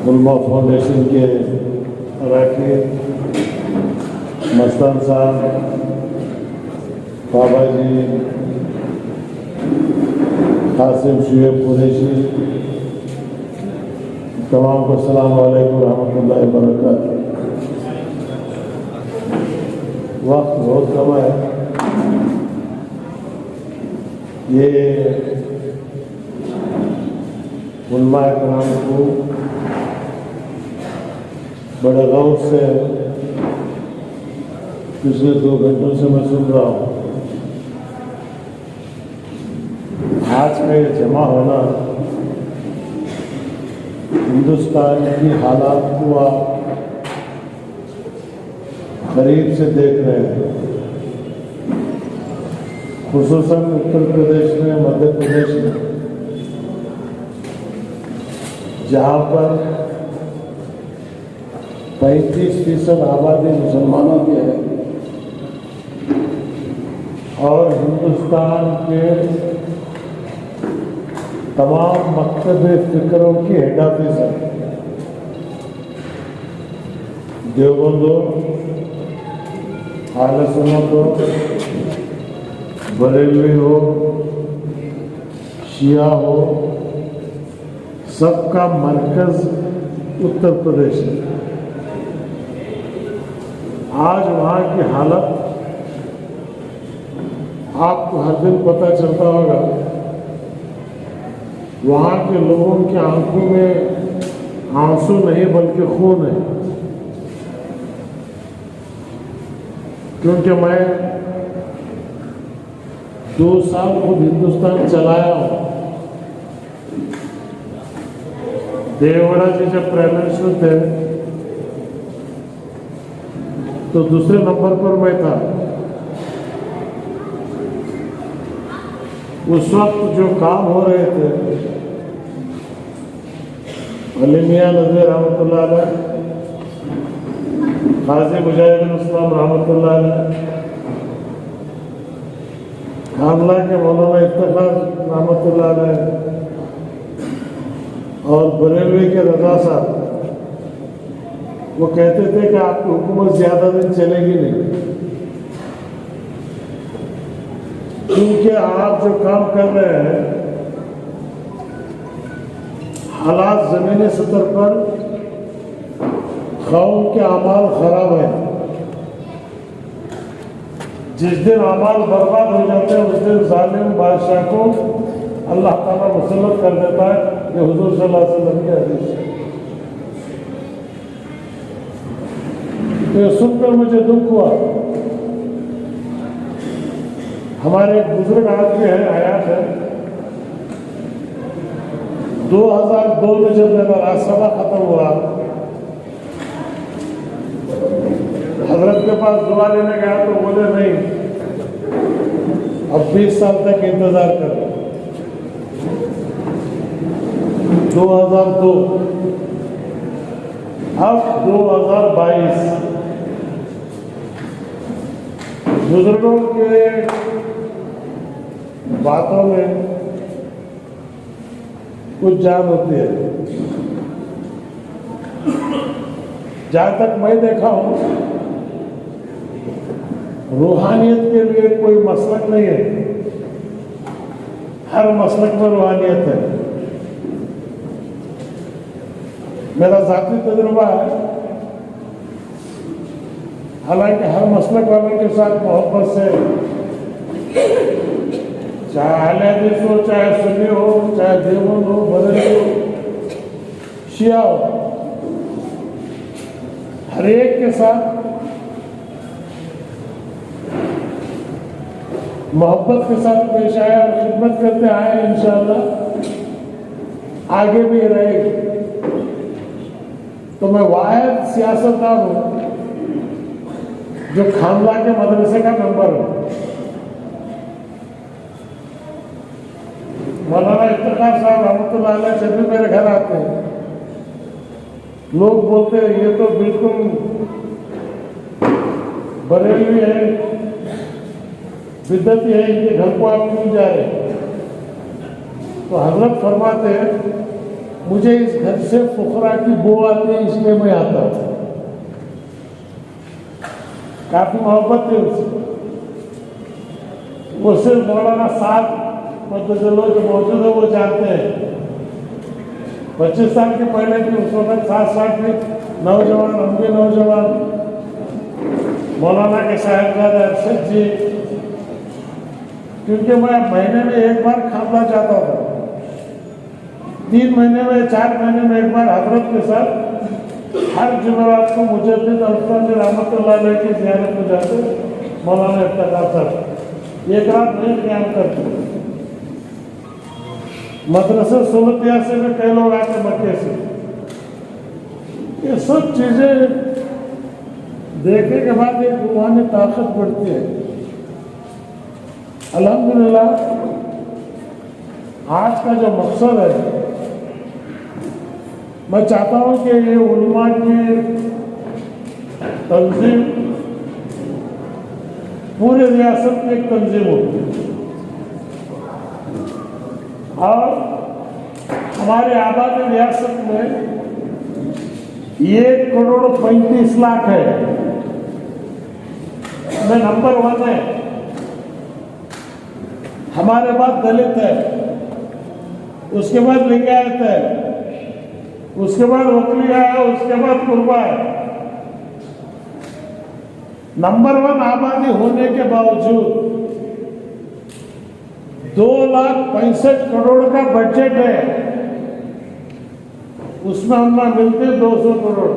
उलमा फाउंडेशन के अरकान मस्तान साहब, बाबा जी, कासिम शुएब कुरैशी, तमाम को अस्सलाम वालेकुम रहमतुल्लाहि व बरकातहू। वक्त बहुत कम है। ये उलमा इकराम को बड़े गौर से पिछले 2 घंटों से मैं सुन रहा हूँ। आज का ये जमा होना हिंदुस्तान की हालात को आप करीब से देख रहे हैं, खुसूसन उत्तर प्रदेश में, मध्य प्रदेश में, जहाँ पर 35% आबादी मुसलमानों की है और हिंदुस्तान के तमाम मकतब फिक्रों की हेड ऑफिस है। देवबंद हो, अहले सुन्नत हो, बरेलवी हो, शिया हो, सबका मरकज उत्तर प्रदेश है। आज वहाँ की हालत आपको हर दिन पता चलता होगा। वहाँ के लोगों की आंखों में आंसू नहीं बल्कि खून है, क्योंकि मैं 2 साल खुद हिंदुस्तान चलाया हूँ। देवगढ़ जी जब प्राइम मिनिस्टर थे तो दूसरे नंबर पर मैं था। उस वक्त जो काम हो रहे थे, अली मियां नज़ीर रहमतुल्लाह अलैह, काजी मुजाहिदुल इस्लाम रहमतुल्लाह अलैह, खानला के मौलाना इफ्तिखार रहमतुल्लाह अलैह और बरेलवी के रजा साहब, वो कहते थे कि आपकी हुकूमत ज़्यादा दिन चलेगी नहीं, क्योंकि आप जो काम कर रहे हैं हालात ज़मीनी सतह पर कौम के अमाल खराब है। जिस दिन अमाल बर्बाद हो जाते हैं उस दिन जालिम बादशाह को अल्लाह ताला मुसल्लत कर देता है। ये हुजूर सल्लल्लाहु अलैहि वसल्लम की हदीस है। तो ये सुनकर मुझे दुख हुआ। हमारे एक बुजुर्ग आदमी है, हयात है, 2002 में जब मेरा राजसभा खत्म हुआ, हजरत के पास दुआ लेने गया तो बोले नहीं, अब 20 साल तक इंतजार करो। 2002, अब 2022। बुजुर्गों के बातों में कुछ जान होती है। जहां तक मैं देखा हूं, रूहानियत के लिए कोई मसलक नहीं है, हर मसलक में रूहानियत है। मेरा ज़ाती तजुर्बा है, हालांकि हर मसलक वाले के साथ मोहब्बत से, चाहे अहले हदीस हो, चाहे सुन्नी हो, चाहे देवबंद हो, बरेलवी हो, शिया हो, हर एक के साथ मोहब्बत के साथ पेश आया और खिदमत करते आए। इंशाअल्लाह आगे भी रहेगी। तो मैं वाहिद सियासतदान हूँ जो खानला के मदरसे का मेंबर हूँ। मौलाना इफ्तिखार साहब रहमतुल्लाह अलैह जब भी मेरे घर आते हैं, लोग बोलते हैं ये तो बिल्कुल बरेलवी है, बिदअती है, इनके घर को आप क्यों जा रहे हैं? तो हजरत फरमाते हैं मुझे इस घर से फुकरा की बो आती है, इसलिए मैं आता हूँ। काफी मोहब्बत है उससे। वो सिर्फ मौलाना साहब लोग जो मौजूद है वो जानते हैं। 25 साल के पहले की उस वक्त 7-8 के नौजवान, हम भी नौजवान, मौलाना के साहिबजादे अरशद जी, क्योंकि मैं महीने में एक बार खामला जाता था, 3 महीने में 4 महीने में एक बार हजरत के साथ हर जुमेरात को मुजद्दिद अल्फाज़ रहमतुल्लाह अलैह की ज़ियारत में जाते मौलाना इफ्तिखार साहब। एक रात नहीं क़याम करते। मदरसा सुलतिया से भी कई लोग आते मक्के से। ये सब चीज़ें देखने के बाद एक रूहानी ताकत बढ़ती है। अल्हम्दुलिल्लाह आज का जो मकसद है, मैं चाहता हूँ कि ये उलमा की तंजीम पूरे रियासत की एक तंजीम होती है और हमारे आबादी रियासत में 1,35,00,000 है, में नंबर 1 है। हमारे बाद दलित है, उसके बाद लिंगायत है, उसके बाद वकलिया है, उसके बाद कुर्बा है। नंबर 1 आबादी होने के बावजूद 2,65 करोड़ का बजट है, उसमें हमें मिलते 200 करोड़।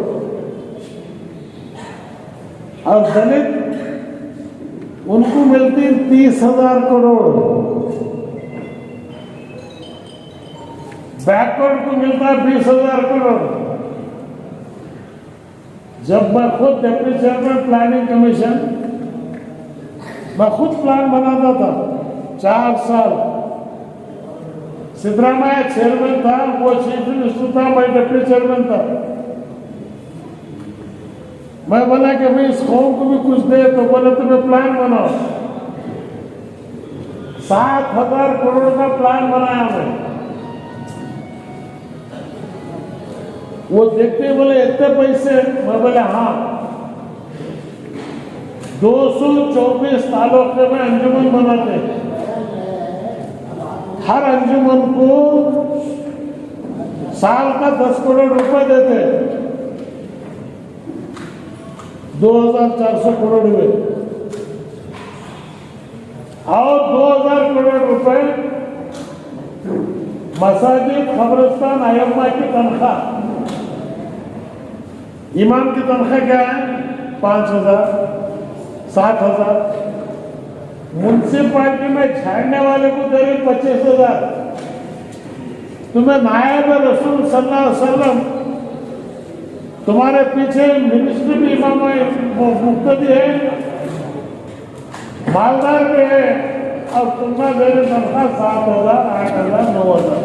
और दलित उनको मिलती 30,000 करोड़। बैकवर्ड को मिलता है 20,000 करोड़। जब मैं खुद डिप्टी चेयरमैन प्लानिंग कमीशन, मैं खुद प्लान बनाता था 4 साल। सिद्धरामैया चेयरमैन था, वो चीफ मिनिस्टर था, मैं डिप्टी चेयरमैन था। मैं बोला कि भाई इस कौम को भी कुछ दे, तो बोले तुम्हें प्लान बनाओ। 7,000 करोड़ का प्लान बनाया मैं। वो देखते ही बोले इतने पैसे, मैं बोले हाँ। 224 तालुके में अंजुमन बनाते, हर अंजुमन को साल का 10 करोड़ रुपए देते, 2,400 करोड़ हुए। और 2,000 करोड़ रुपए मसाजिद, कब्रिस्तान, अय्यम्मा की तनख्वाह। इमाम की तनख्वाह क्या है? 5,000, 7,000। म्युनिसिपालिटी में झाड़ने वाले को दे रहे 25,000। तुम्हें नायब रसूल सल्लल्लाहु अलैहि वसल्लम, तुम्हारे पीछे मिनिस्ट्री भी इमाम मुक्तदी है, मालदार भी है, और तुम्हें दे रहे तनख्वाह 7,000, 8,000, 9,000।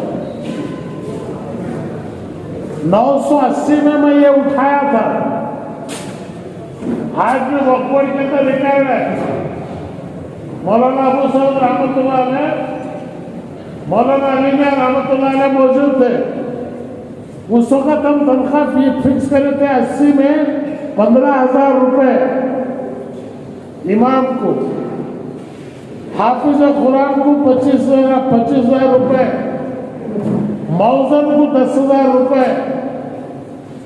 980 में मैं ये उठाया था। आज भी वक्फ बोर्ड के अंदर रिकॉर्ड है। मौलाना अबू सऊद रहमतुल्लाह अलैह, मौलाना अली मियां रहमतुल्लाह अलैह मौजूद थे। उस वक्त हम तनख्वाह फिक्स करे थे 80 में 15,000 रुपए इमाम को, हाफिज कुरान को 25,000 रुपए, मौजन को 10,000 रुपए,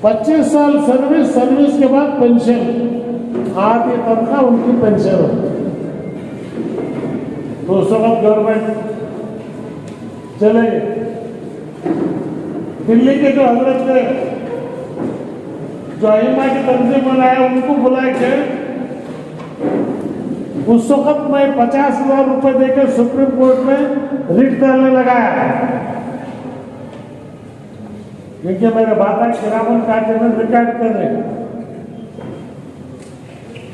25 साल सर्विस के बाद पेंशन, आधी तनख्वाह उनकी पेंशन हो। तो उस वक्त गवर्नमेंट चले गए। दिल्ली के जो हजरत थे, जो अइम्मा की तंजीम बनाया, उनको बुला के उस वक्त मैं 50,000 रुपए देकर सुप्रीम कोर्ट में रिट डालने लगाया, क्योंकि मेरे बाता किरामन कातिबीन रिकॉर्ड कर रहे।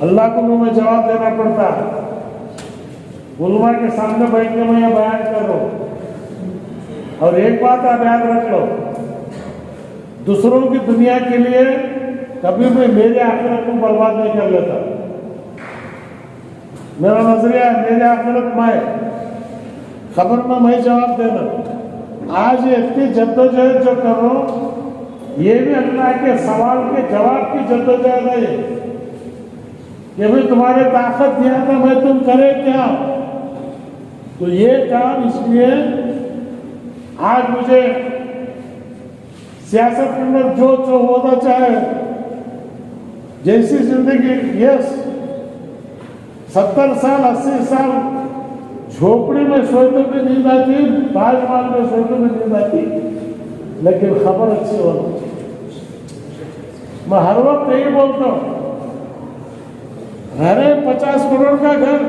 अल्लाह को मैं जवाब देना पड़ता। उलमा के सामने बैठ के मैं बयान कर रहा हूं। और एक बात आप याद रख लो, दूसरों की दुनिया के लिए कभी भी मेरे आखिरत को बर्बाद नहीं कर लेता। मेरा नजरिया है, मेरे आखिरत में खबर में मैं जवाब देना। आज ये इतनी जद्दोजहद जो कर रहा हूं, ये भी अल्लाह के सवाल के जवाब की जद्दोजहद है कि भाई तुम्हारे ताकत दिया था, मैं तुम करे क्या। तो ये काम इसलिए आज मुझे सियासत के अंदर जो होना चाहे, जैसी जिंदगी, यस 70 साल 80 साल झोपड़ी में सोते भी नींद आती, ताजमहल में सोते भी नींद आती, लेकिन खबर अच्छी होना। मैं हर वक्त यही बोलता हूं, घर है 50 करोड़ का घर,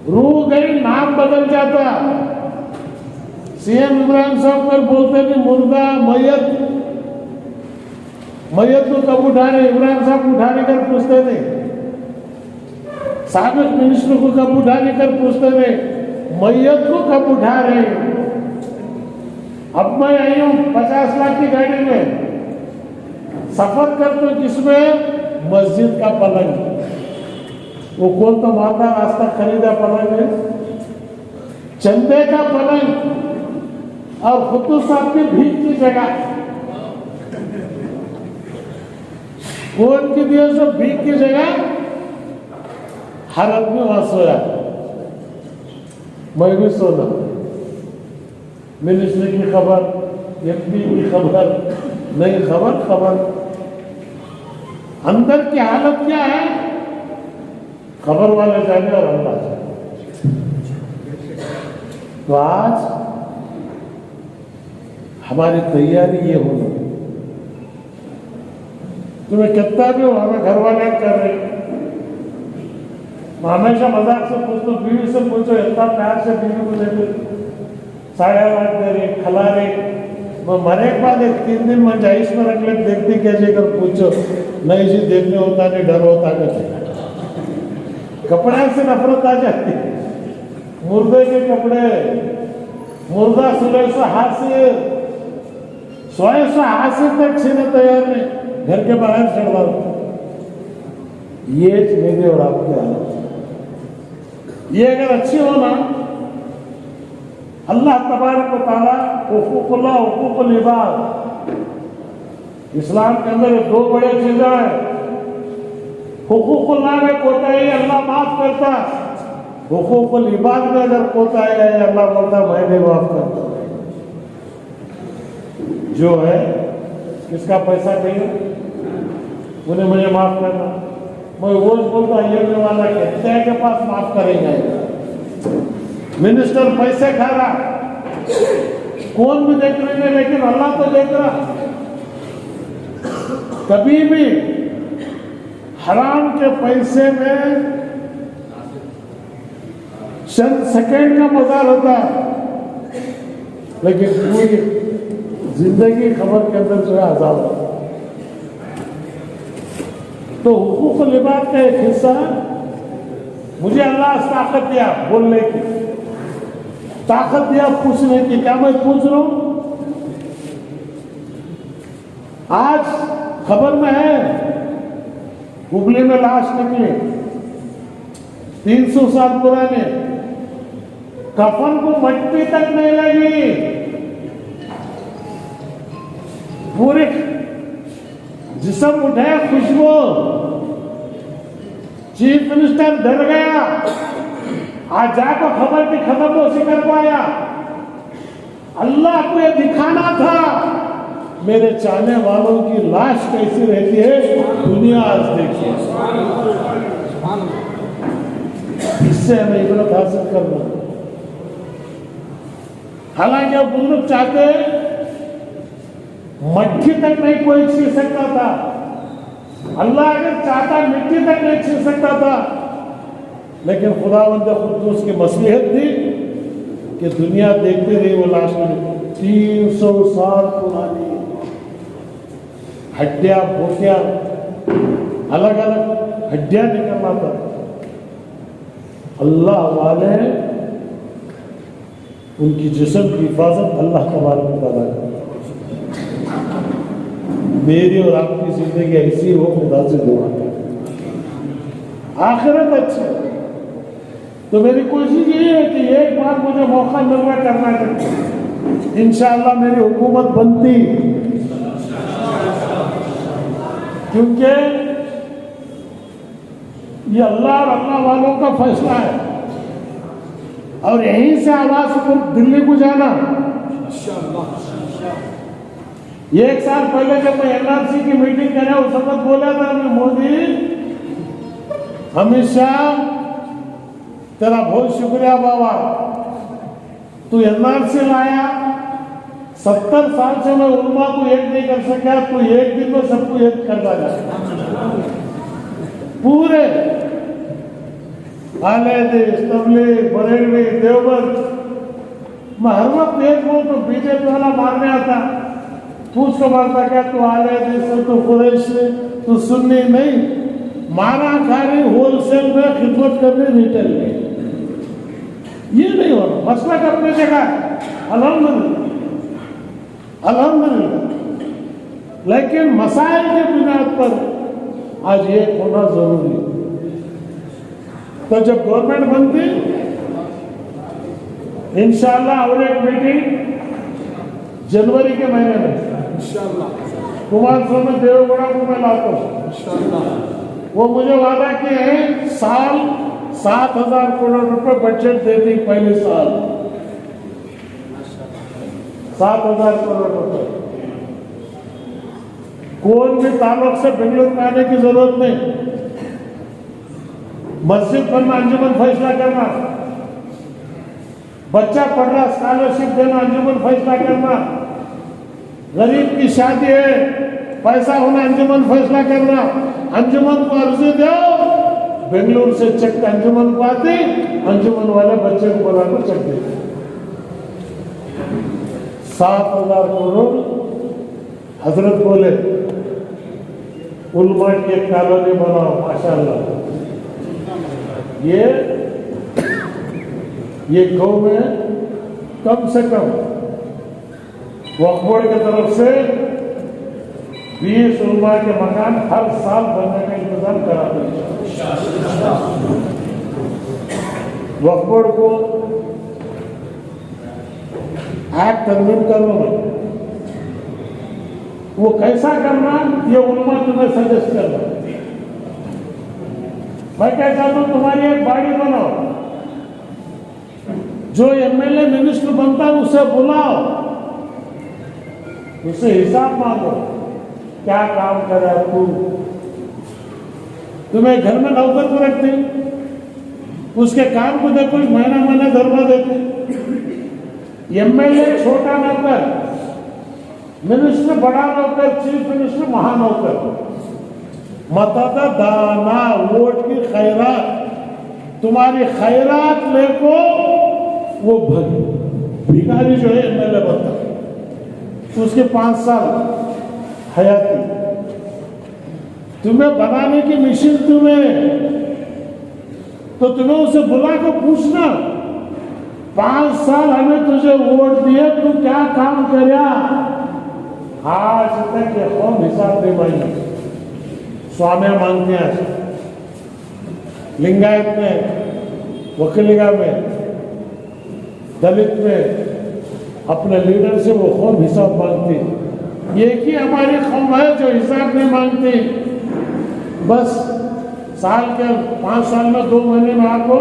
रूह गई नाम बदल जाता। सीएम इमरान साहब पर बोलते थे मुर्दा मैयत को कब उठा रहे, इमरान साहब उठाने कर पूछते थे, साबिक मिनिस्टर को कब उठाने कर पूछते थे, मैयत को कब उठा रहे। अब मैं आई हूं 50 लाख की गाड़ी में सफर करते हूं, जिसमें मस्जिद का पलंग, वो कौन तो माता रास्ता खरीदा पलंग है, चंदे का पलंग और खुद साहब की भीख की जगह, कौन की दिया सब भीख की जगह, हर आदमी वहां सोया, मैं भी सोना। मिनिस्टर की खबर, एमपी की खबर, नई खबर अंदर की हालत क्या है, खबर वाले जाने और अल्लाह जाने। तो आज हमारी तैयारी ये होनी, तुम्हें कितना भी हो, हमें घर वाले कर रहे, मैं हमेशा मजाक से पूछता हूँ, बीवी से पूछो, इतना प्यार से बीवी को देते, 8.5 दे रहे, खिला रहे, वो मरे के बाद 3 दिन में जाइश में रख ले, देखती कैसे कर पूछो, नहीं जी देखने होता नहीं, डर होता कहते, कपड़े से नफरत आ जाती, मुर्दे के कपड़े, मुर्दा सुबह से हासिल, सोए से हासिल तक छीने तैयार नहीं, घर के बाहर चढ़वा। ये मेरे और आपके हालत, ये अगर अच्छी हो ना, अल्लाह तबारक व तआला हुकूकुल्लाह हुकूकुल इबाद, इस्लाम के अंदर 2 बड़े चीजें हैं। हुकूकुल्लाह में कोताही अल्लाह माफ करता, हुकूकुल इबाद में अगर कोताही है अल्लाह बोलता मैं नहीं माफ करता। जो है किसका पैसा नहीं, उन्हें मुझे माफ करना, मैं वो बोलता ये वाला कहते के पास माफ करेंगे। मिनिस्टर पैसे खा रहा, कौन भी देख रहे हैं, लेकिन अल्लाह तो देख रहा। कभी भी हराम के पैसे में चंद सेकेंड का मजा होता, लेकिन पूरी जिंदगी खबर के अंदर जो है अजाब होता। तो हुकूकुल इबाद का एक हिस्सा, मुझे अल्लाह ताकत दिया बोलने की, ताकत दिया पूछने की, क्या मैं पूछ रहा हूं? आज खबर में है हुबली में लाश निकली 300 साल पुराने, कफन को मट्टी तक नहीं लगी, पूरे जिस्म उठाया खुशबू। चीफ मिनिस्टर डर गया, आज जाकर खबर की खत्म हो सी कर पाया। अल्लाह को ये दिखाना था मेरे चाहने वालों की लाश कैसी रहती है, दुनिया आज देखिए। इससे हमें इबरत हासिल करना। हालांकि अब बुजुर्ग चाहते मट्टी तक नहीं कोई छीन सकता था, अल्लाह अगर चाहता मिट्टी तक नहीं छीन सकता था, लेकिन खुदावंद खुद उसकी मसलिहत थी कि दुनिया देखते रही वो लाश में 300 साल पुरानी हड्डियां बोटियां, अलग अलग हड्डियां निकलना था। अल्लाह वाले उनकी जिस्म की हिफाजत अल्लाह तबारक व तआला करता। मेरी और आपकी जिंदगी ऐसी हो, खुदा से दुआ आखिरत अच्छी। तो मेरी कोशिश ये है कि एक बार मुझे मौका मिल रहा करना चाहिए। इंशाअल्लाह मेरी हुकूमत बनती, क्योंकि ये अल्लाह और अल्लाह वालों का फैसला है। और यहीं से आवाज पर दिल्ली को जाना। एक साल पहले जब मैं एनआरसी की मीटिंग करे उस वक्त बोला था मैं, मोदी अमित शाह तेरा बहुत शुक्रिया बाबा, तू एनआरसी लाया। 70 साल से मैं उलमा को एक नहीं कर सका, तू एक दिन में सबको एक करता जाए। पूरे आले देश, तबलीग, बरेलवी, देवबंद, मैं हर वक्त एक बोल तो बीजेपी वाला मारने आता, पूछ को मारता क्या तू आले देश से, तू कुरैश से, तू सुन्नी नहीं, मारा खा रही होलसेल में, खिदमत कर रही रिटेल में। ये नहीं होना, मसला का अपनी जगह अल्हम्दुलिल्लाह अल्हम्दुलिल्लाह, लेकिन मसाइल के बुनियाद पर आज ये होना जरूरी है। तो जब गवर्नमेंट बनती इंशाअल्लाह, और एक मीटिंग जनवरी के महीने में इंशाअल्लाह कुमार स्वामी देवगौड़ा को मैं लाता हूँ इंशाअल्लाह। वो मुझे वादा किए हैं साल 7,000 करोड़ रुपए बजट देती, पहले साल 7,000 करोड़ रुपए। कोई भी ताल्लुक से बेंगलुरु में आने की जरूरत नहीं। मस्जिद बनना, अंजुमन फैसला करना, बच्चा पढ़ रहा स्कॉलरशिप देना, अंजुमन फैसला करना, गरीब की शादी है पैसा होना, अंजुमन फैसला करना। अंजुमन को अर्जी दो, बेंगलुरु से चेक अंजुमन को आती, अंजुमन वाले बच्चे को बुलाकर चेक देते। 7,000 करोड़ हजरत बोले उलमा की एक कॉलोनी बनाओ, माशाअल्लाह। ये गांव में कम से कम वक्फ बोर्ड की तरफ से 20 उलमा के मकान हर साल बनने का इंतजाम कराते हैं। वक्फ बोर्ड को एक्ट तरमीम करने में वो कैसा करना, ये उलमा तुम्हें सजेस्ट करना। मैं क्या चाहता हूं, तुम्हारी एक बाड़ी बनाओ, जो एमएलए मिनिस्टर बनता है उसे बुलाओ, उससे हिसाब मांगो, क्या काम करे तू। तुम्हें घर में नौकर को रखते, उसके काम को देखो, महीना महीना दरबार देते। एमएलए छोटा नौकर, मिनिस्टर बड़ा नौकर, चीफ मिनिस्टर महानौकर। मतदा दाना, वोट की खैरात, तुम्हारी खैरात लेको वो भिखारी जो है एमएलए बनता, उसके 5 साल हयाती। तुम्हें बनाने की मिशन तुम्हें, तो तुम्हें उसे बुला कर पूछना, 5 साल हमें तुझे वोट दिए, तू क्या काम करया। आज तक ये कौन हिसाब दे भाई। स्वामिया मांगते हैं, लिंगायत में, वकीलिगा में, दलित में अपने लीडर से वो कौन हिसाब मांगती। एक ही हमारी कौम है जो हिसाब नहीं मांगती। बस साल के 5 साल में 2 महीने में आपको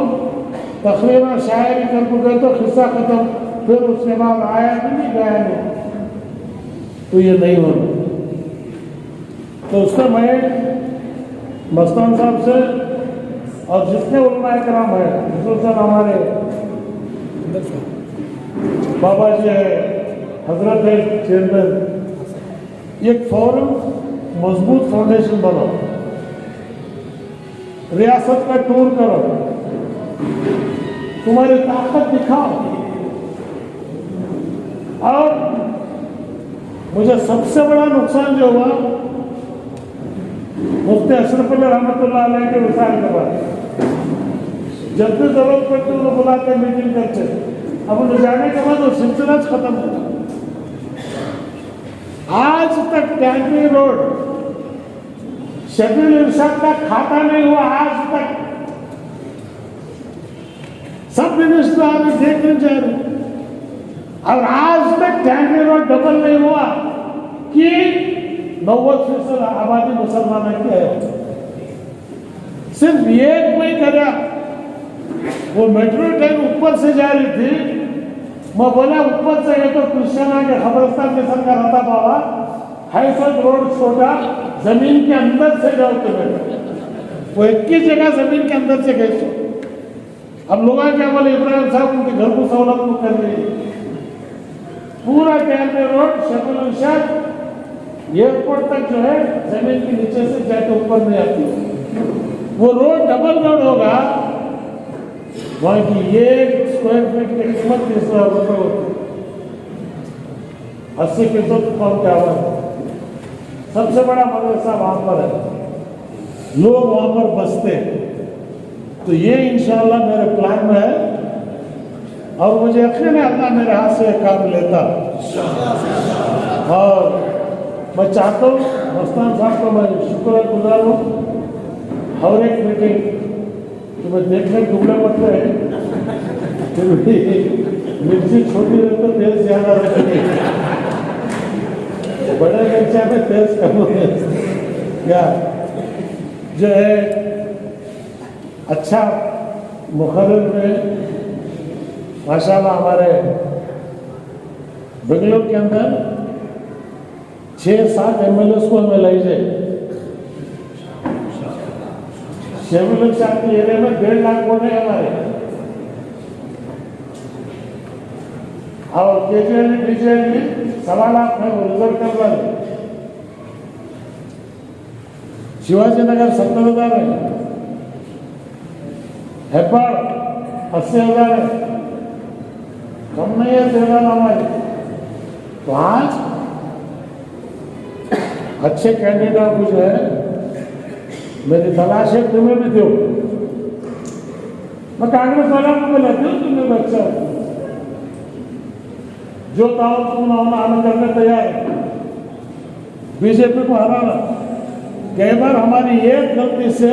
तकरीबन शायरी कर गए तो किस्सा खत्म, फिर उसके बाद आया कि नहीं गया नहीं, तो ये नहीं होना। तो उसका मैं मस्तान साहब से और जितने उलमा इकराम है, खुसूसन हमारे बाबा जी है, हजरत है चेयरमैन, एक फौरन मजबूत फाउंडेशन बनाओ, रियासत का टूर करो, तुम्हारी ताकत दिखाओ। और मुझे सबसे बड़ा नुकसान जो हुआ मुफ्ती अशरफ अली रहमतुल्लाह अलैह के विसाल के बाद, जब भी जरूरत पड़ती उन्हें बुलाते, मीटिंग करते, अब उन्हें जाने के बाद वो सिलसिला खत्म होता। आज तक टैंकरी रोड शबीर इरशाद का खाता नहीं हुआ, आज तक। सब मिनिस्टर आ रहे, देखने जा रहे, और आज तक टैंकरी रोड डबल नहीं हुआ कि 90% आबादी मुसलमानों की है। सिर्फ एक कोई करा, वो मेट्रो ट्रेन ऊपर से जा रही थी, मैं बोला ऊपर से ये तो क्रिश्चियना के खबरस्तान के संग रहता बाबा, हाईसोट रोड छोटा, जमीन के अंदर से जाओ तुम्हें, वो एक ही जगह जमीन के अंदर से गए। अब लोग क्या बोले, इब्राहिम साहब उनके घर को सहूलत को कर रही है। पूरा टैंकरी रोड शकुल एयरपोर्ट तक जो है जमीन के नीचे से जाके ऊपर नहीं आती। वो रोड डबल रोड होगा, वहां की 1 स्क्वायर फीट की कीमत 30,000 रुपये होती, 80% कम क्या हुआ। सबसे बड़ा मदरसा वहां पर है, लोग वहां पर बसते हैं। तो ये इंशाअल्लाह मेरे प्लान में है और मुझे यकीन है अल्लाह मेरे हाथ से काम लेता। और मैं चाहता हूँ मस्तान साहब को मैं शुक्रगुजार हूँ। हर एक मीटिंग तो मैं देखने दुबले पड़ते हैं, फिर भी मिर्ची छोटी रहे तो तेल ज्यादा रखेगी, बड़े मिर्चा में तेज कम है क्या जो है। अच्छा मुखर्रर में माशाल्लाह हमारे बेंगलोर के अंदर 6-7 MLA को हमें लाई जाए। शेमुल साहब के एरिया में 1.5 लाख वोट है हमारे, और केजरीवाल बीजेपी में 1.25 लाख है, वो रिजर्व कर वाले। शिवाजी नगर 70,000 है, हेब्बाड़ 80,000 है, कम नहीं है तेलंगाना हमारे। तो आज अच्छे कैंडिडेट को जो है मेरी तलाश है, तुम्हें भी दो। मैं कांग्रेस वाला को बोला दो, तुम्हें बच्चा जो ताऊ तुम आना करने तैयार है, बीजेपी को हराना। कई बार हमारी एक गलती से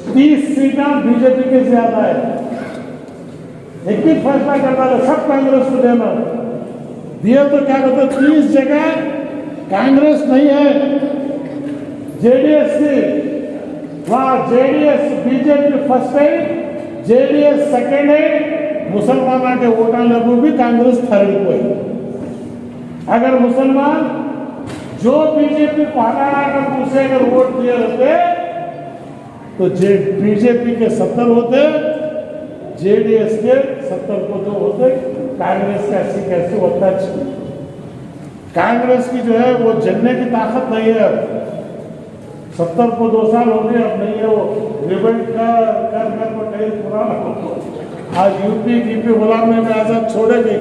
30 सीटें बीजेपी के ज्यादा है। एक ही फैसला करना है, सब कांग्रेस को देना दिया तो क्या कहते 30 जगह कांग्रेस नहीं है, जेडीएस की, वहां जेडीएस बीजेपी फर्स्ट है, जेडीएस सेकेंड है, मुसलमान के वोटा लगू भी कांग्रेस थर्ड को है। अगर मुसलमान जो बीजेपी को हटाना कर उसे अगर वोट दिए होते तो बीजेपी के 70 होते, जेडीएस के 70 को जो होते, कांग्रेस का 80 होता। कांग्रेस की जो है वो जलने की ताकत नहीं है। 70 को 2 साल हो गए, अब नहीं है। वो रिबेट कर को कहीं पुराना आज यूपी गुलाम में आजाद छोड़ेंगे,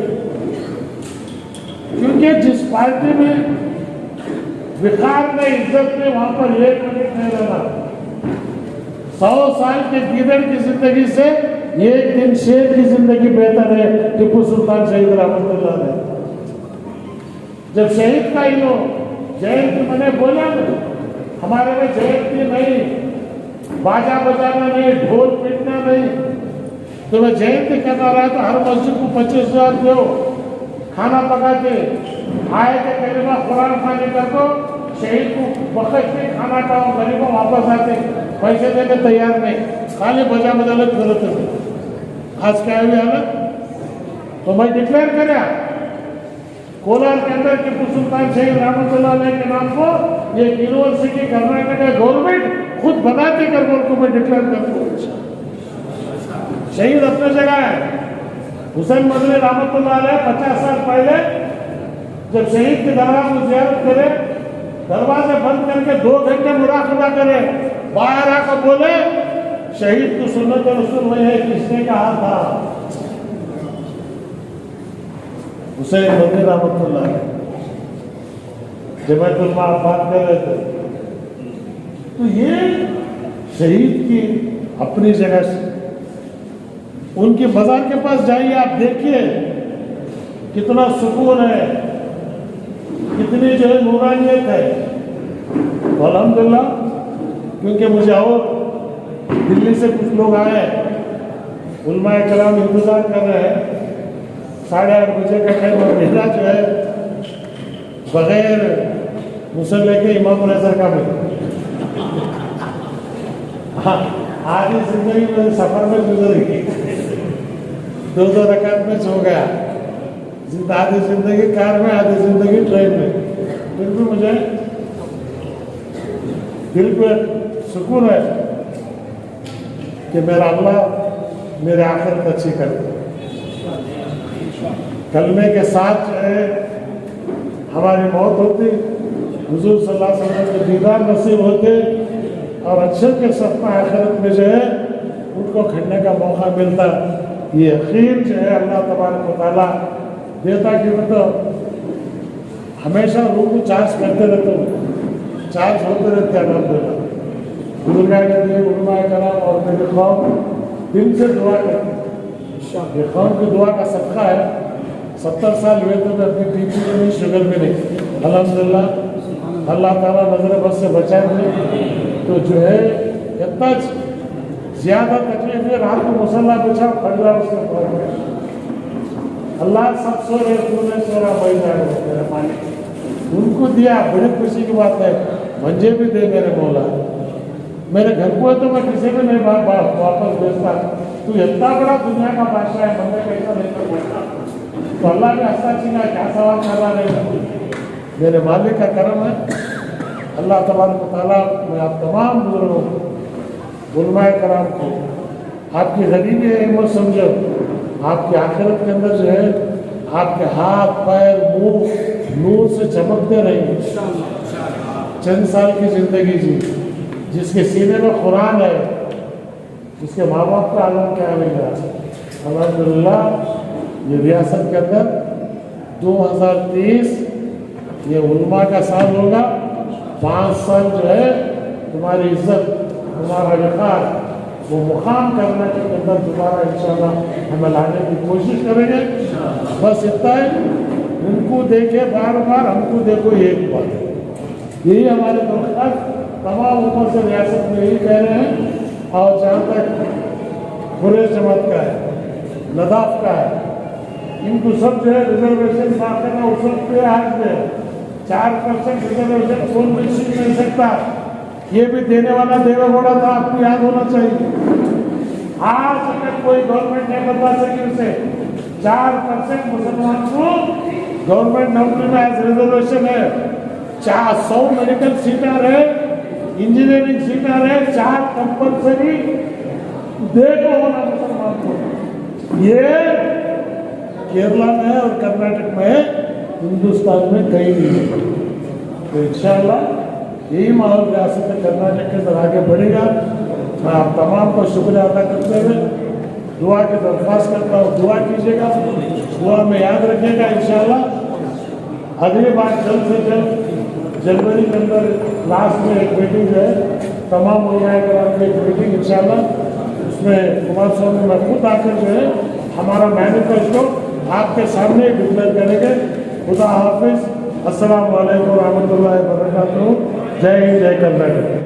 क्योंकि जिस पार्टी में विकार में इज्जत में वहां पर 1 मिनट नहीं रहना। 100 साल के गिदड़ की जिंदगी से एक दिन शेर की जिंदगी बेहतर है। टीपू सुल्तान शहीद रहमतुल्लाह ने जब शहीद का ही जयंती मैंने बोला ना, हमारे में जयंती नहीं, बाजा बजाना नहीं, ढोल पीटना नहीं। तो मैं जयंती करना रहा तो हर मस्जिद को 25,000 दो, खाना पका के आए के करीबा कुरान खाने कर दो, शहीद को बखश के खाना खाओ, गरीबों वापस आते पैसे देने तैयार नहीं, खाली बजा बजाने जरूरत है। आज क्या हुई हालत? तो मैं डिक्लेयर करा कोलार के अंदर टीपू सुल्तान शहीद रहमतुल्लाह अलैह के नाम को एक यूनिवर्सिटी कर्नाटक का गवर्नमेंट खुद बनाते कर बोल को मैं डिक्लेयर कर दूं। शहीद अपने जगह है। हुसैन मदनी रहमतुल्लाह अलैह 50 साल पहले जब शहीद के दरगाह को ज़ियारत करे, दरवाजे बंद करके 2 घंटे मुराकबा करे, बाहर आकर बोले शहीद की सुन्नत रसूल वही है किसने कहा था? हुसैन मदनी रहमतुल्लाह जमातुल बात कर रहे थे। तो ये शहीद की अपनी जगह से उनके बाजार के पास जाइए, आप देखिए कितना सुकून है, कितनी जो है नूरानियत है। तो अल्हम्दुलिल्लाह, क्योंकि मुझे और दिल्ली से कुछ लोग आए, उलमाए कराम इंतजार कर रहे हैं, 8:30 बजे का टाइम और मेरा जो है बगैर मुसल्ले के इमाम नजर का भी हाँ, आधी जिंदगी मेरे सफर में गुजर गई, 2 रकात में सो गया, आधी जिंदगी कार में, आधी जिंदगी ट्रेन में। फिर भी मुझे दिल पे सुकून है कि मेरा अल्लाह मेरे आखिरत अच्छी कर दे। कलमे के साथ जो है हमारी मौत होती, हुजूर सल्लल्लाहु अलैहि वसल्लम के दीदार नसीब होते और अच्छे के सफ में आखिरत में जो है उनको खड़ने का मौका मिलता। ये यकीन जो है अल्लाह तबारक व तआला देता कि मैं तो हमेशा रूह को चार्ज करते रहते हूँ, चार्ज होते रहते हैं अल्हम्दुलिल्लाह। बुजुर्गाए कराम और मेरे कौम दिल से दुआ करते, ये कौम की दुआ का सदका है। 70 साल हुए तो मैं अपनी बीपी में नहीं, शुगर में नहीं, अल्हम्दुलिल्लाह अल्लाह ताला नजर बस से बचाए मुझे। तो जो है इतना ज़्यादा तकलीफ है, रात को मुसल्ला बिछा पड़ रहा उसके बाद में अल्लाह सब सो रहे, तू नहीं सो रहा, भाई जाए मेरे मालिक, उनको दिया, बड़ी खुशी की बात है। मुझे भी दे मेरे मौला, मेरे घर को है तो मैं किसी को नहीं वापस भेजता। तू इतना बड़ा दुनिया का बादशाह है, बंदे कैसा नहीं कर सकता। तो अल्लाह ने हंसा छीना, क्या सवाल कर रहा नहीं, मेरे मालिक का करम है। अल्लाह तबारक व तआला मैं आप तमाम बुजुर्गों को, उलमाए कराम को आपकी गरीबी है हिम्मत समझो, आपकी आखिरत के अंदर जो है आपके हाथ पैर मुंह नूर से चमकते रहेंगे। चंद साल की जिंदगी जी, जिसके सीने में कुरान है, जिसके माँ बाप का आलम क्या मिलेगा। अल्हम्दुलिल्लाह ये रियासत के अंदर 2030 ये उलमा का साल होगा। 5 साल जो है तुम्हारी इज्जत, तुम्हारा वक़ार, वो मुकाम करने के अंदर दोबारा इंशाल्लाह हम लाने की कोशिश करेंगे। बस इतना है, उनको देखे बार बार, हमको देखो एक बार, यही हमारे दरख्वास्त तमाम ऊपर से रियासत में यही कह रहे हैं। और जहाँ तक बुरे जमात का है, नदाफ का है, इनको सब जो है रिजर्वेशन बांटने का उसूल पे आज में 4% रिजर्वेशन कौन भी सीट नहीं सकता, ये भी देने वाला देवेगौड़ा था, आपको याद होना चाहिए। आज अगर कोई गवर्नमेंट नहीं बता सकी उसे 4% मुसलमान को गवर्नमेंट नौकरी में आज रिजर्वेशन है। 100 मेडिकल सीटें रहे, इंजीनियरिंग सीटें रहे, 4 कंपल्सरी देखो होना मुसलमान को। ये केरला में है और कर्नाटक में है, हिंदुस्तान में कहीं नहीं है। तो इंशाअल्लाह यही माहौल रियासत कर्नाटक के अंदर आगे बढ़ेगा। मैं आप तमाम को शुक्रिया अदा करते हुए दुआ की दरख्वास्त करता हूँ, दुआ कीजिएगा, दुआ में याद रखिएगा। इंशाअल्लाह अगली बार जल्द से जल्द जनवरी के अंदर लास्ट में एक मीटिंग जो है तमाम उलमाए कराम की एक मीटिंग इंशाअल्लाह, उसमें कुमार स्वामी में खुद आकर जो है हमारा मैनिफेस्टो आपके सामने डिक्लेयर करेंगे। खुदा हाफिज, अस्सलाम वालेकुम रहमतुल्लाहि व बरकातहू। जय हिंद, जय कर्नाटक।